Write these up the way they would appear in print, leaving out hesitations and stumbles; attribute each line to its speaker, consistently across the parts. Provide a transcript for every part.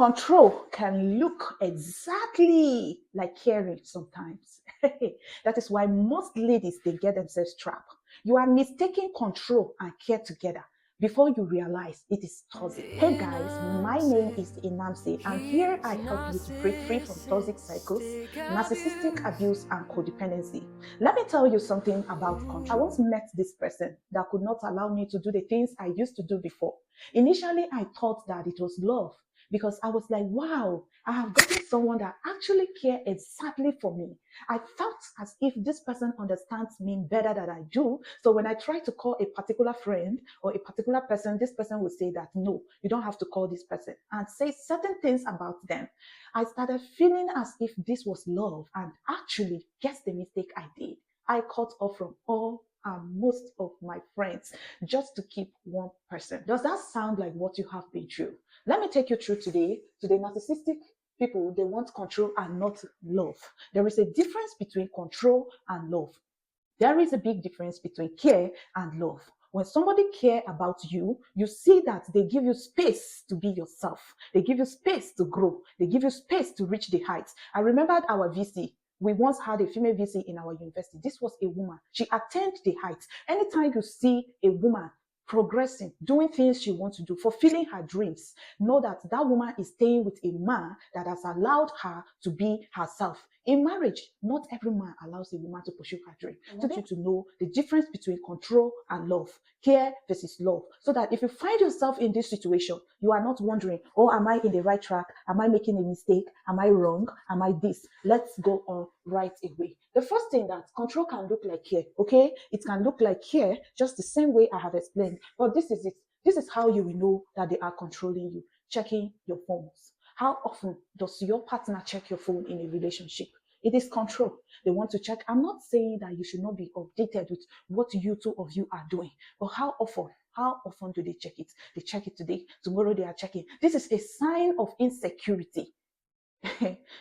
Speaker 1: Control can look exactly like caring sometimes. That is why most ladies, they get themselves trapped. You are mistaking control and care together before you realize it is toxic. Hey guys, my name is Inamsi, and here I help you to break free from toxic cycles, narcissistic abuse, and codependency. Let me tell you something about control. I once met this person that could not allow me to do the things I used to do before. Initially, I thought that it was love because I was like, wow, I have gotten someone that actually cares exactly for me. I felt as if this person understands me better than I do. So when I try to call a particular friend or a particular person, this person will say that, no, you don't have to call this person, and say certain things about them. I started feeling as if this was love, and actually, guess the mistake I did. I cut off from all and most of my friends just to keep one person. Does that sound like what you have been through? Let me take you through today to the narcissistic people. They want control and not love. There is a difference between control and love. There is a big difference between care and love. When somebody cares about you, you see that they give you space to be yourself. They give you space to grow. They give you space to reach the heights. I remembered our VC. We once had a female VC in our university. This was a woman. She attained the heights. Anytime you see a woman progressing, doing things she wants to do, fulfilling her dreams, know that that woman is staying with a man that has allowed her to be herself. In marriage, not every man allows a woman to pursue her dream. I want you to know the difference between control and love, care versus love, so that if you find yourself in this situation, you are not wondering, oh, am I in the right track? Am I making a mistake? Am I wrong? Am I this? Let's go on right away. The first thing, that control can look like care, okay? It can look like care just the same way I have explained, but this is it. This is how you will know that they are controlling you. Checking your phones. How often does your partner check your phone in a relationship? It is control. They want to check. I'm not saying that you should not be updated with what you two of you are doing, but how often? How often do they check it? They check it today. Tomorrow they are checking. This is a sign of insecurity.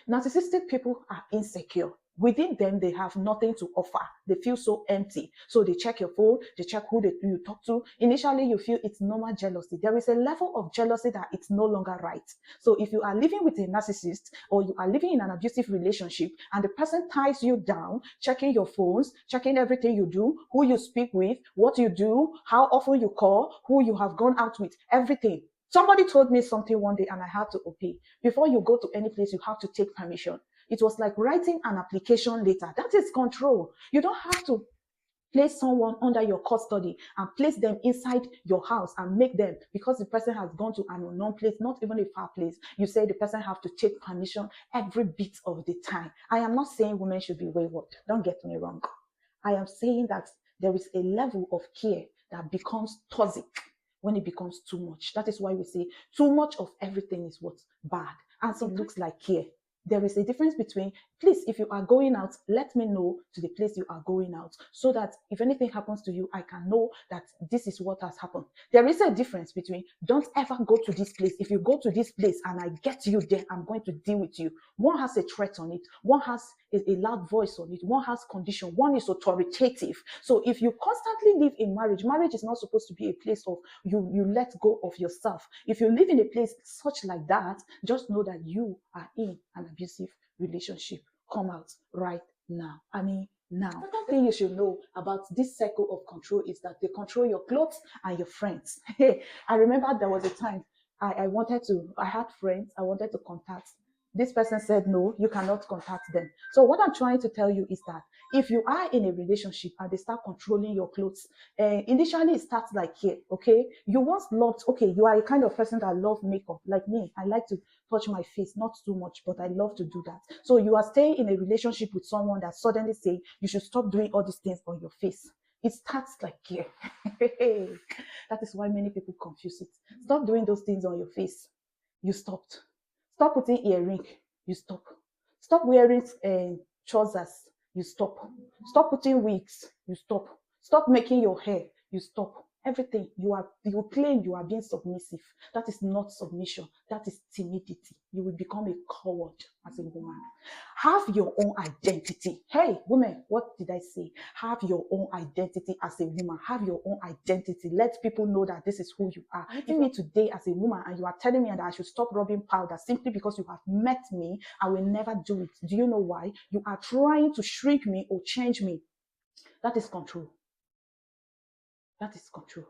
Speaker 1: Narcissistic people are insecure. Within them, they have nothing to offer. They feel so empty. So they check your phone, they check who you talk to. Initially, you feel it's normal jealousy. There is a level of jealousy that it's no longer right. So if you are living with a narcissist, or you are living in an abusive relationship, and the person ties you down, checking your phones, checking everything you do, who you speak with, what you do, how often you call, who you have gone out with, everything. Somebody told me something one day and I had to obey. Before you go to any place, you have to take permission. It was like writing an application letter. That is control. You don't have to place someone under your custody and place them inside your house and make them, because the person has gone to an unknown place, not even a far place, you say the person have to take permission every bit of the time. I am not saying women should be wayward. Don't get me wrong. I am saying that there is a level of care that becomes toxic when it becomes too much. That is why we say too much of everything is what's bad. And so it looks like care. There is a difference between, please, if you are going out, let me know to the place you are going out, so that if anything happens to you, I can know that this is what has happened. There is a difference between, don't ever go to this place. If you go to this place and I get you there, I'm going to deal with you. One has a threat on it. One has a loud voice on it. One has condition. One is authoritative. So if you constantly live in marriage, marriage is not supposed to be a place of you let go of yourself. If you live in a place such like that, just know that you are in an abusive relationship. Come out right now. I mean, now. Another thing you should know about this cycle of control is that they control your clothes and your friends. Hey, I remember there was a time I had friends I wanted to contact. This person said, no, you cannot contact them. So what I'm trying to tell you is that if you are in a relationship and they start controlling your clothes, initially it starts like here, okay? You once loved, okay, you are a kind of person that love makeup, like me. I like to touch my face, not too much, but I love to do that. So you are staying in a relationship with someone that suddenly say, you should stop doing all these things on your face. It starts like here. That is why many people confuse it. Stop doing those things on your face. You stopped. Stop putting earring. You stop. Stop wearing trousers. You stop. Stop putting wigs. You stop. Stop making your hair. You stop. Everything you claim you are being submissive. That is not submission. That is timidity. You will become a coward as a woman. Have your own identity. Hey, women, what did I say? Have your own identity as a woman. Have your own identity. Let people know that this is who you are. Meeting me today as a woman and you are telling me that I should stop rubbing powder simply because you have met me, I will never do it. Do you know why? You are trying to shrink me or change me. That is control. That is control.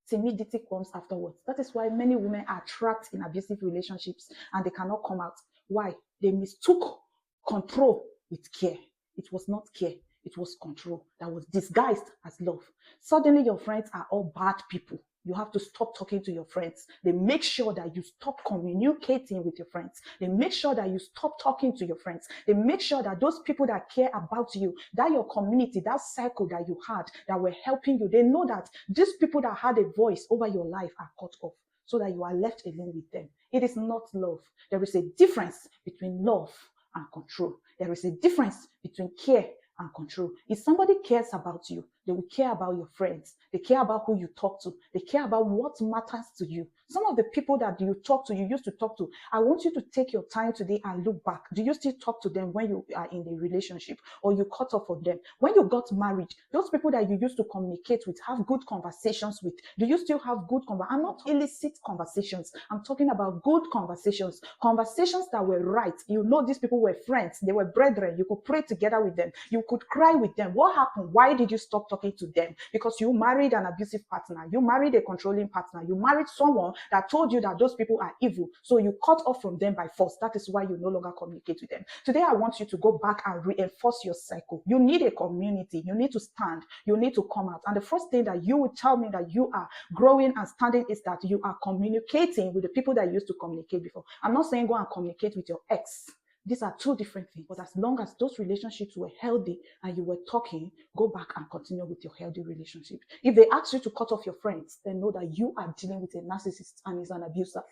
Speaker 1: Timidity comes afterwards. That is why many women are trapped in abusive relationships and they cannot come out. Why? They mistook control with care. It was not care, it was control that was disguised as love. Suddenly, your friends are all bad people. You have to stop talking to your friends. They make sure that you stop communicating with your friends. They make sure that you stop talking to your friends. They make sure that those people that care about you, that your community, that circle that you had that were helping you, they know that these people that had a voice over your life are cut off so that you are left alone with them. It is not love. There is a difference between love and control. There is a difference between care and control. If somebody cares about you, they will care about your friends. They care about who you talk to. They care about what matters to you. Some of the people that you talk to, you used to talk to, I want you to take your time today and look back. Do you still talk to them when you are in a relationship or you cut off on them? When you got married, those people that you used to communicate with, have good conversations with, do you still have good conversations? I'm not illicit conversations. I'm talking about good conversations. Conversations that were right. You know these people were friends. They were brethren. You could pray together with them. You could cry with them. What happened? Why did you stop talking to them? Because you married an abusive partner. You married a controlling partner. You married someone that told you that those people are evil. So you cut off from them by force. That is why you no longer communicate with them. Today, I want you to go back and reinforce your cycle. You need a community. You need to stand. You need to come out. And the first thing that you will tell me that you are growing and standing is that you are communicating with the people that you used to communicate before. I'm not saying go and communicate with your ex. These are two different things. But as long as those relationships were healthy and you were talking, go back and continue with your healthy relationship. If they ask you to cut off your friends, then know that you are dealing with a narcissist and is an abuser.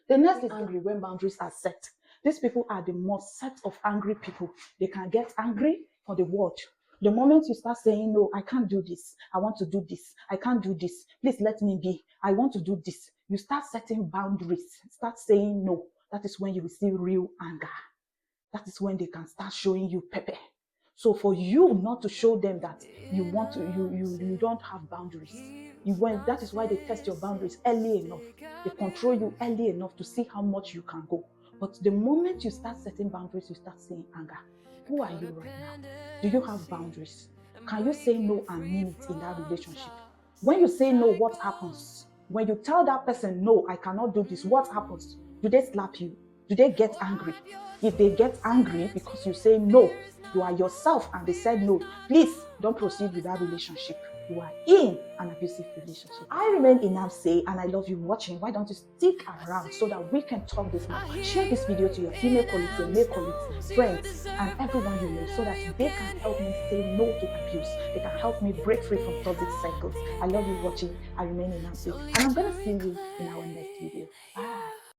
Speaker 1: The next is angry when boundaries are set. These people are the most set of angry people. They can get angry for the word. The moment you start saying, no, I can't do this. I want to do this. I can't do this. Please let me be. I want to do this. You start setting boundaries. Start saying no. That is when you will see real anger. That is when they can start showing you pepper. So for you not to show them that you want to, you don't have boundaries. That is why they test your boundaries early enough. They control you early enough to see how much you can go. But the moment you start setting boundaries, you start seeing anger. Who are you right now? Do you have boundaries? Can you say no and mean it in that relationship? When you say no, what happens? When you tell that person, no, I cannot do this, what happens? Do they slap you? Do they get angry? If they get angry because you say no, you are yourself and they said no, please don't proceed with that relationship. You are in an abusive relationship. I remain Inamse and I love you watching. Why don't you stick around so that we can talk this now? Share this video to your female colleagues, your male colleagues, friends, and everyone you know so that they can help me say no to abuse. They can help me break free from toxic cycles. I love you watching. I remain Inamse and I'm going to see you in our next video. Bye.